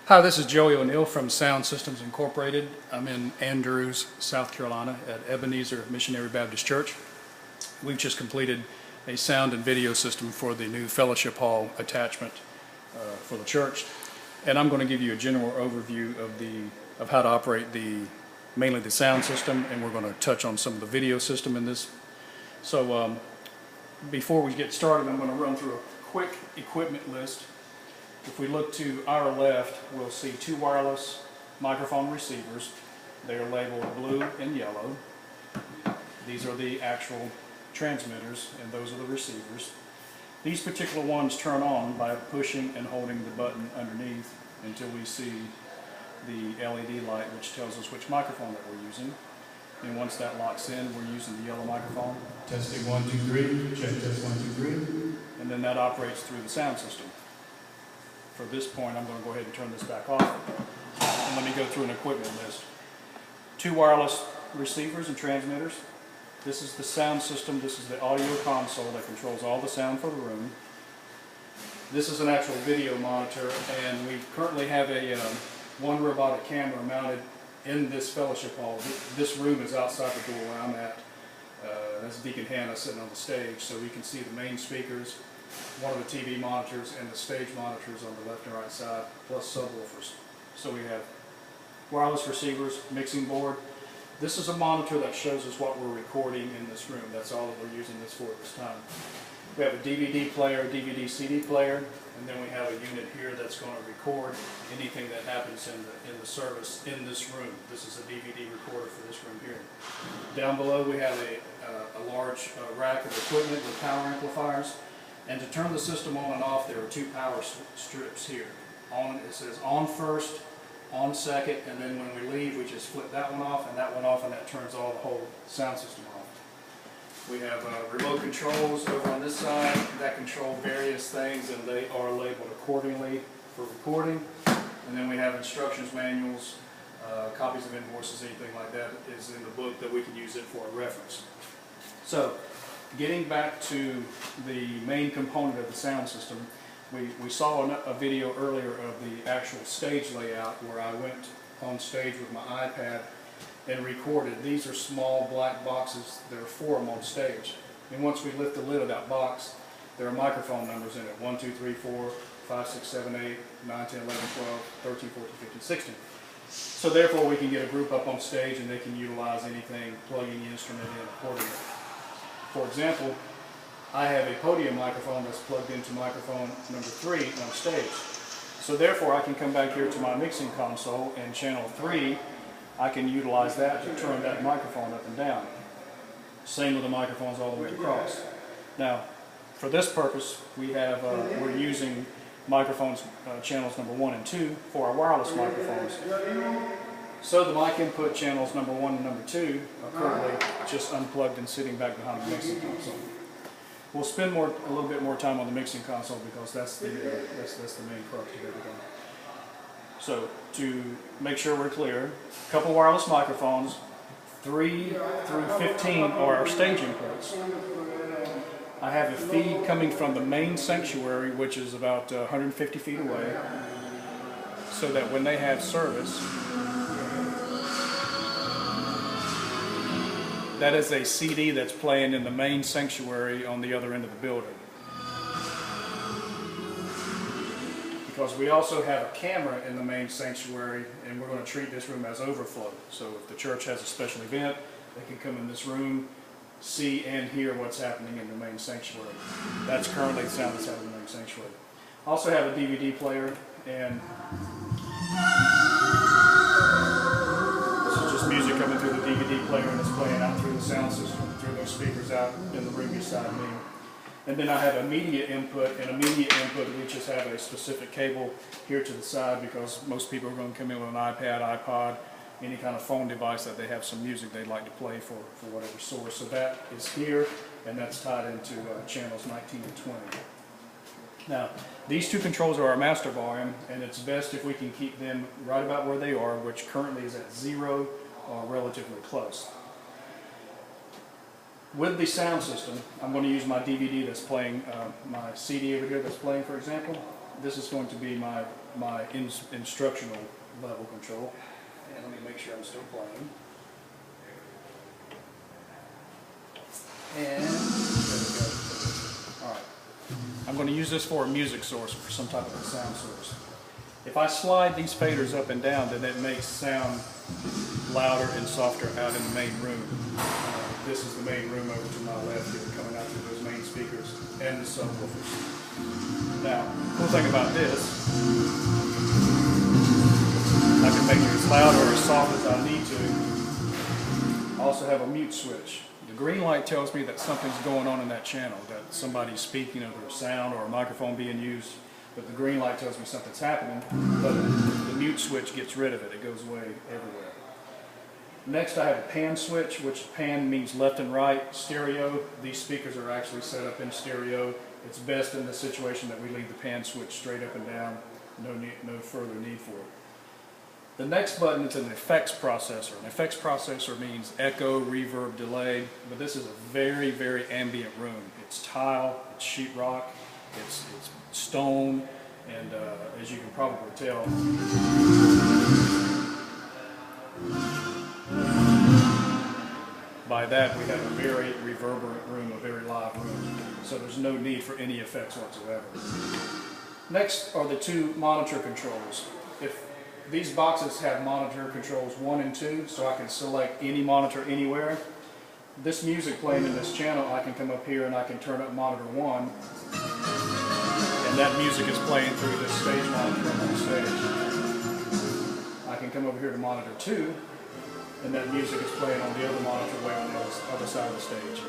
Hi, this is Joey O'Neill from Sound Systems Incorporated. I'm in Andrews, South Carolina at Ebeneezer Missionary Baptist Church. We've just completed a sound and video system for the new fellowship hall attachment for the church. And I'm going to give you a general overview of how to operate mainly the sound system, and we're going to touch on some of the video system in this. So before we get started, I'm going to run through a quick equipment list. If we look to our left, we'll see two wireless microphone receivers. They are labeled blue and yellow. These are the actual transmitters, and those are the receivers. These particular ones turn on by pushing and holding the button underneath until we see the LED light, which tells us which microphone that we're using. And once that locks in, we're using the yellow microphone. Testing 1, 2, 3. Check test 1, 2, 3. And then that operates through the sound system. For this point, I'm going to go ahead and turn this back off. And let me go through an equipment list. Two wireless receivers and transmitters. This is the sound system. This is the audio console that controls all the sound for the room. This is an actual video monitor, and we currently have a one robotic camera mounted in this fellowship hall. This room is outside the door where I'm at. That's Deacon Hannah sitting on the stage, so we can see the main speakers, one of the TV monitors, and the stage monitors on the left and right side, plus subwoofers. So we have wireless receivers, mixing board. This is a monitor that shows us what we're recording in this room. That's all that we're using this for at this time. We have a DVD player, DVD CD player, and then we have a unit here that's going to record anything that happens in the service in this room. This is a DVD recorder for this room here. Down below we have a large rack of equipment with power amplifiers. And to turn the system on and off, there are two power strips here. It says on first, on second, and then when we leave, we just flip that one off, and that turns the whole sound system off. We have remote controls over on this side that control various things, and they are labeled accordingly for recording. And then we have instructions manuals, copies of invoices, anything like that is in the book that we can use it for a reference. So, getting back to the main component of the sound system, we saw a video earlier of the actual stage layout where I went on stage with my iPad and recorded. These are small black boxes. There are 4 of them on stage. And once we lift the lid of that box, there are microphone numbers in it. 1, 2, 3, 4, 5, 6, 7, 8, 9, 10, 11, 12, 13, 14, 15, 16. So therefore we can get a group up on stage and they can utilize anything, plug any instrument in accordingly. For example, I have a podium microphone that's plugged into microphone number 3 on stage. So therefore I can come back here to my mixing console, and channel 3, I can utilize that to turn that microphone up and down. Same with the microphones all the way across. Now, for this purpose, we're using microphones, channels number 1 and 2 for our wireless microphones. So the mic input channels number 1 and number 2 are currently just unplugged and sitting back behind the mixing console. We'll spend a little bit more time on the mixing console because that's the main crux of everything. So to make sure we're clear, a couple wireless microphones, 3 through 15 are our stage inputs. I have a feed coming from the main sanctuary, which is about 150 feet away, so that when they have service, that is a CD that's playing in the main sanctuary on the other end of the building. Because we also have a camera in the main sanctuary, and we're going to treat this room as overflow. So if the church has a special event, they can come in this room, see and hear what's happening in the main sanctuary. That's currently the sound that's out of the main sanctuary. I also have a DVD player, and music coming through the DVD player, and it's playing out through the sound system, through those speakers out in the room beside me. And then I have a media input, and a media input we just have a specific cable here to the side because most people are going to come in with an iPad, iPod, any kind of phone device that they have some music they'd like to play for whatever source. So that is here, and that's tied into channels 19 and 20. Now, these two controls are our master volume, and it's best if we can keep them right about where they are, which currently is at 0 or relatively close. With the sound system, I'm going to use my DVD that's playing, my CD over here that's playing, for example. this is going to be my instructional level control. And let me make sure I'm still playing. And there we go. All right. I'm going to use this for a music source, for some type of a sound source. If I slide these faders up and down, then it makes sound louder and softer out in the main room. This is the main room over to my left here, coming out through those main speakers and the subwoofers. Now, the cool thing about this, I can make it as loud or as soft as I need to. I also have a mute switch. The green light tells me that something's going on in that channel, that somebody's speaking over a sound or a microphone being used. But the green light tells me something's happening, but the mute switch gets rid of it. It goes away everywhere. Next, I have a pan switch, which pan means left and right, stereo. These speakers are actually set up in stereo. It's best in the situation that we leave the pan switch straight up and down. No further need for it. The next button is an effects processor. An effects processor means echo, reverb, delay, but this is a very, very ambient room. It's tile, it's sheetrock, it's stone, and as you can probably tell, by that we have a very reverberant room, a very live room, so there's no need for any effects whatsoever. Next are the two monitor controls. If these boxes have monitor controls 1 and 2, so I can select any monitor anywhere. This music playing in this channel, I can come up here and I can turn up monitor 1, and that music is playing through this stage monitor on the stage. I can come over here to monitor 2, and that music is playing on the other monitor way on the other side of the stage.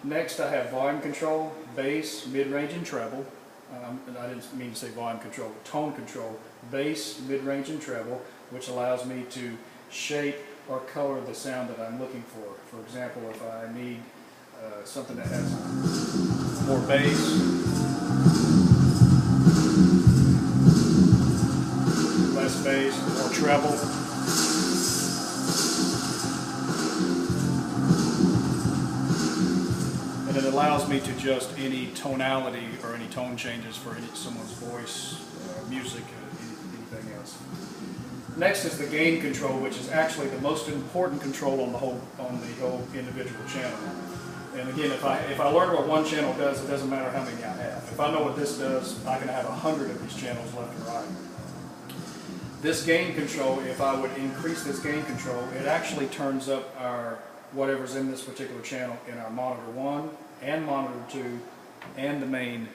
Next, I have volume control, bass, mid-range, and treble. I didn't mean to say volume control, tone control, bass, mid-range, and treble, which allows me to shape or color the sound that I'm looking for. For example, if I need something that has more bass, less bass, more treble. And it allows me to adjust any tonality or any tone changes for someone's voice, music, anything else. Next is the gain control, which is actually the most important control on the whole individual channel. And again, if I learn what one channel does, it doesn't matter how many I have. If I know what this does, I can have 100 of these channels left and right. This gain control, if I would increase this gain control, it actually turns up our whatever's in this particular channel in our monitor 1 and monitor 2 and the main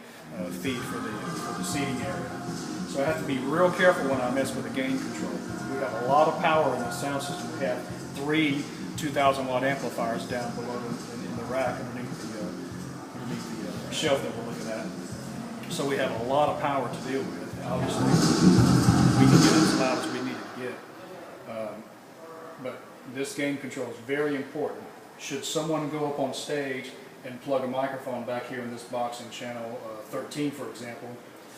feed for the seating area. So I have to be real careful when I mess with the gain control. We have a lot of power in this sound system. We have 3 2,000 watt amplifiers down below in the rack underneath the shelf that we're looking at. So we have a lot of power to deal with. Obviously, we can get as loud as we need to get. But this gain control is very important. Should someone go up on stage and plug a microphone back here in this box in channel 13, for example,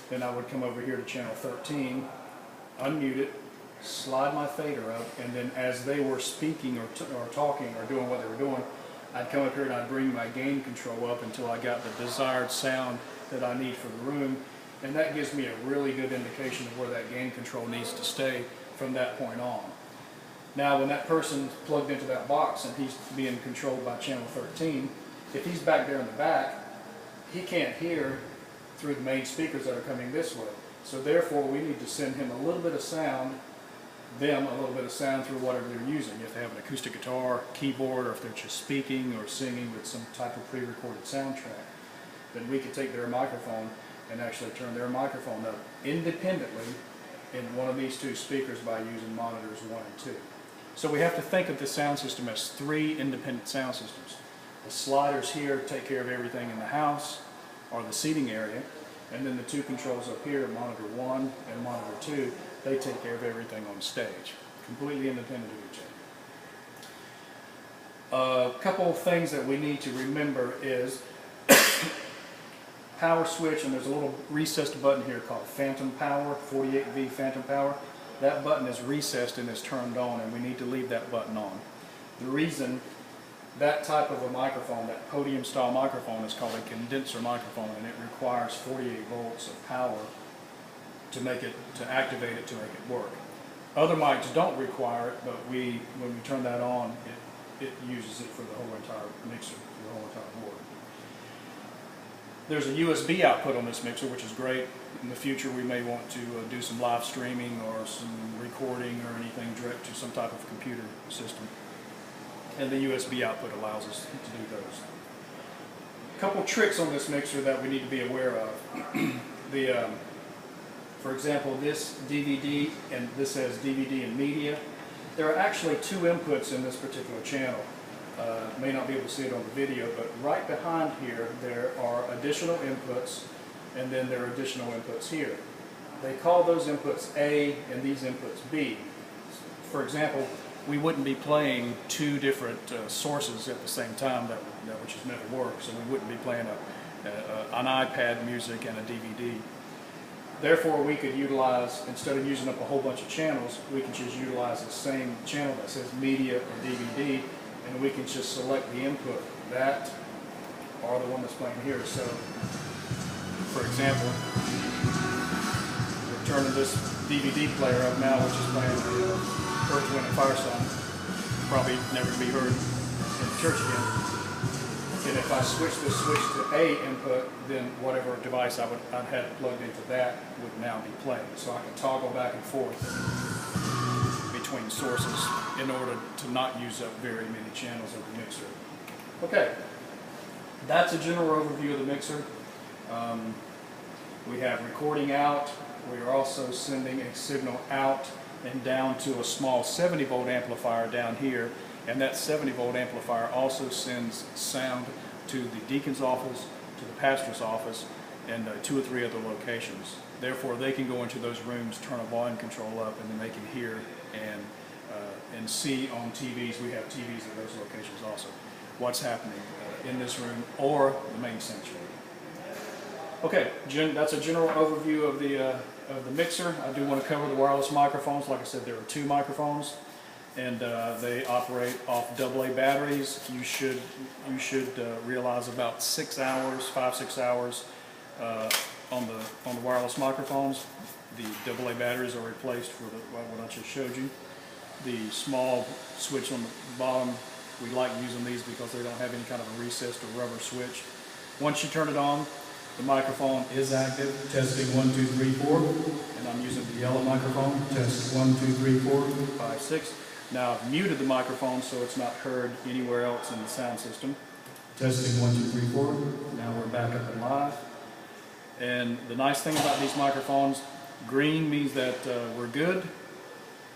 then I would come over here to channel 13, unmute it, slide my fader up, and then as they were speaking or talking or doing what they were doing, I'd come up here and I'd bring my gain control up until I got the desired sound that I need for the room, and that gives me a really good indication of where that gain control needs to stay from that point on. Now, when that person's plugged into that box and he's being controlled by channel 13, if he's back there in the back, he can't hear through the main speakers that are coming this way. So therefore, we need to send him a little bit of sound, them a little bit of sound through whatever they're using. If they have an acoustic guitar, keyboard, or if they're just speaking or singing with some type of pre-recorded soundtrack, then we could take their microphone and actually turn their microphone up independently in one of these 2 speakers by using monitors 1 and 2. So we have to think of the sound system as 3 independent sound systems. The sliders here take care of everything in the house or the seating area, and then the 2 controls up here, monitor 1 and monitor 2, they take care of everything on stage, completely independent of each other. A couple of things that we need to remember is power switch, and there's a little recessed button here called Phantom Power, 48V Phantom Power. That button is recessed and is turned on, and we need to leave that button on. The reason That type of a microphone, that podium style microphone, is called a condenser microphone, and it requires 48 volts of power to activate it to make it work. Other mics don't require it, but when we turn that on, it uses it for the whole entire mixer, for the whole entire board. There's a USB output on this mixer, which is great. In the future, we may want to do some live streaming or some recording or anything direct to some type of computer system. And the USB output allows us to do those. A couple tricks on this mixer that we need to be aware of. For example, this DVD, and this says DVD and media. There are actually two inputs in this particular channel. May not be able to see it on the video, but right behind here there are additional inputs, and then there are additional inputs here. They call those inputs A and these inputs B. For example, we wouldn't be playing two different sources at the same time, that would just never work. So we wouldn't be playing an iPad music and a DVD. Therefore, we could utilize, instead of using up a whole bunch of channels, we can just utilize the same channel that says media or DVD, and we can just select the input, that or the one that's playing here. So, for example, we're turning this DVD player up now, which is playing the Earth, Wind & Fire song. Probably never be heard in the church again. And if I switch the switch to A input, then whatever device I'd had plugged into that would now be playing. So I can toggle back and forth between sources in order to not use up very many channels of the mixer. Okay, that's a general overview of the mixer. We have recording out. We are also sending a signal out and down to a small 70 volt amplifier down here, and that 70 volt amplifier also sends sound to the deacon's office, to the pastor's office, and 2 or 3 other locations. Therefore, they can go into those rooms, turn a volume control up, and then they can hear and see on TVs. We have TVs at those locations also, what's happening in this room or the main sanctuary. Okay, that's a general overview of the mixer. I do want to cover the wireless microphones. Like I said, there are 2 microphones, and they operate off AA batteries. You should realize about 6 hours, 5-6 hours on the wireless microphones. The AA batteries are replaced for what I just showed you. The small switch on the bottom, we like using these because they don't have any kind of a recessed or rubber switch. Once you turn it on, the microphone is active. Testing 1, 2, 3, 4. And I'm using the yellow microphone. Test 1, 2, 3, 4, 5, 6. Now I've muted the microphone so it's not heard anywhere else in the sound system. Testing 1, 2, 3, 4. Now we're back up and live. And the nice thing about these microphones, green means that we're good.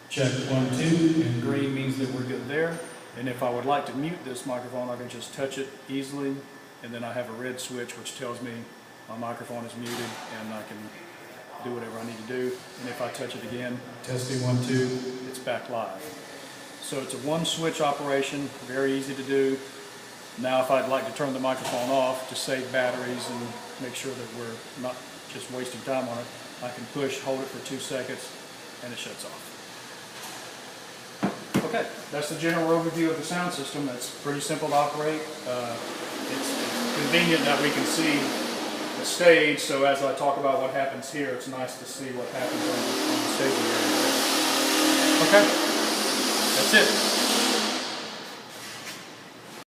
Check 1, 2, and green means that we're good there. And if I would like to mute this microphone, I can just touch it easily, and then I have a red switch which tells me my microphone is muted, and I can do whatever I need to do. And if I touch it again, testing 1, 2, it's back live. So it's a 1-switch operation, very easy to do. Now if I'd like to turn the microphone off to save batteries and make sure that we're not just wasting time on it, I can push, hold it for 2 seconds, and it shuts off. Okay, that's the general overview of the sound system. It's pretty simple to operate. It's convenient that we can see the stage, so as I talk about what happens here, it's nice to see what happens on the staging area. Okay, that's it.